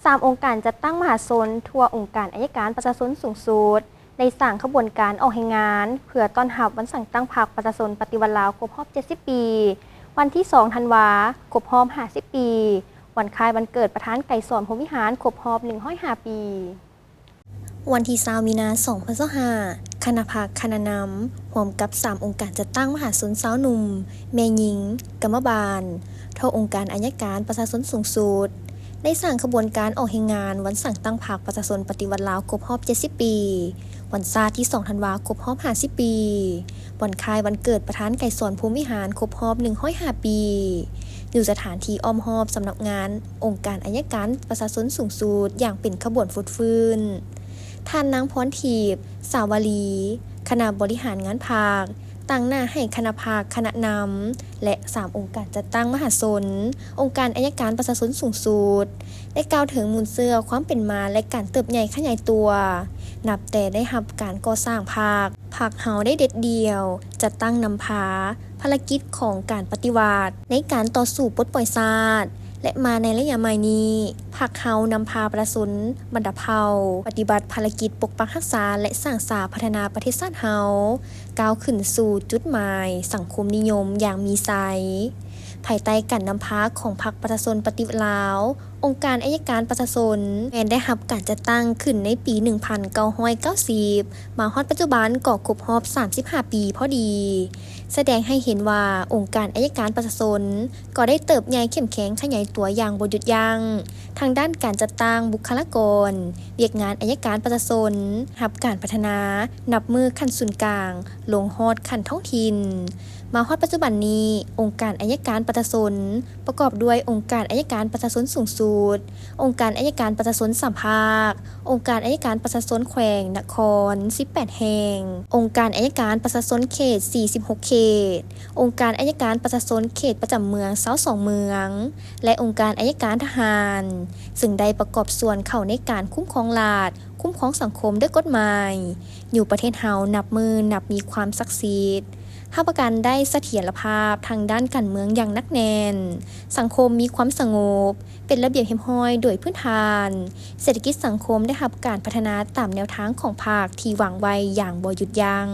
3 องค์การจัดตั้งมหาชนทั่วองค์การอัยการประชาชนสูงสุดได้สร้างขบวนการออกแห่งงานเพื่อต้อนรับวันสั่งตั้งพรรคประชาชนปฏิวัติลาวครบรอบ 70 ปี วันที่ 2 ธันวาครบรอบ 50 ปี วันคล้ายวันเกิดประธานไกรสอนพรหมวิหารครบรอบ 105 ปี วันที่20 มีนาคม 2025 คณะพรรคคณะนำร่วมกับ 3 องค์การจัดตั้งมหาชนสาวหนุ่ม แม่หญิง กรรมบาลทั่วองค์การอัยการประชาชนสูงสุดได้สร้างขบวนการออกแห่งงานวันสั่งตั้งพรรคประชาชนปฏิวัติลาวครบรอบ 70 ปี วันศาสตร์ที่ 2 ธันวาคม ครบรอบ 50 ปี วันคล้ายวันเกิดประธานไกรสอนพรหมวิหารครบรอบ 105 ปี อยู่สถานที่อ้อมหอบสำนักงานองค์การอัยการประชาชนสูงสุดอย่างเป็นขบวนฟุตฟื้นท่านนางพรทิพย์ สาวลีคณะบริหารงานพรรคตั้งหน้าให้คณะพรรคคณะนำและ 3 องค์การจัดตั้งมหาชนองค์การอัยการประชาชนสูงสุดได้กล่าวถึงมูลเสื่อความเป็นมาและการเติบใหญ่ขยายตัวนับแต่ได้รับการก่อสร้างพรรคเฮาได้เด็ดเดียวจัดตั้งนำพาภารกิจของการปฏิวัติในการต่อสู้ปลดปล่อยชาติและมาในระยะใหม่นี้พรรคเฮานำพาประชาชนบรรดาเผ่าปฏิบัติภารกิจปกปักรักษาและสร้างสรรค์พัฒนาประเทศชาติเฮาก้าวขึ้นสู่จุดหมายสังคมนิยมอย่างมีไสภายใต้การนำพาของพรรคประชาชนปฏิวัติลาวองค์การอัยการประชาชนแม้ได้รับการจัดตั้งขึ้นในปี 1990 มาฮอดปัจจุบันก็ครบรอบ 35 ปีพอดีแสดงให้เห็นว่าองค์การอัยการประชาชนก็ได้เติบใหญ่เข้มแข็งขยายตัวอย่างบ่หยุดยั้งทางด้านการจัดตั้งบุคลากรเวียกงานอัยการประชาชนรับการพัฒนานับมือขั้นศูนย์กลางลงฮอดขั้นท้องถิ่นมาฮอดปัจจุบันนี้องค์การอัยการประชาชนประกอบด้วยองค์การอัยการประชาชนสูงสุดองค์การอัยการประชาชนสามภาคองค์การอัยการประชาชนแขวงนคร 18 แห่งองค์การอัยการประชาชนเขต 46 เขตองค์การอัยการประชาชนเขตประจำเมือง 22 เมืองและองค์การอัยการทหารซึ่งได้ประกอบส่วนเข้าในการคุ้มครองราษฎร์คุ้มครองสังคมด้วยกฎหมายอยู่ประเทศเฮานับมีความศักดิ์สิทธิ์รับประกันได้เสถียรภาพทางด้านการเมืองอย่างหนักแน่นสังคมมีความสงบเป็นระเบียบเรียบร้อยโดยพื้นฐานเศรษฐกิจสังคมได้รับการพัฒนาตามแนวทางของพรรคที่วางไว้อย่างบ่หยุดยั้ง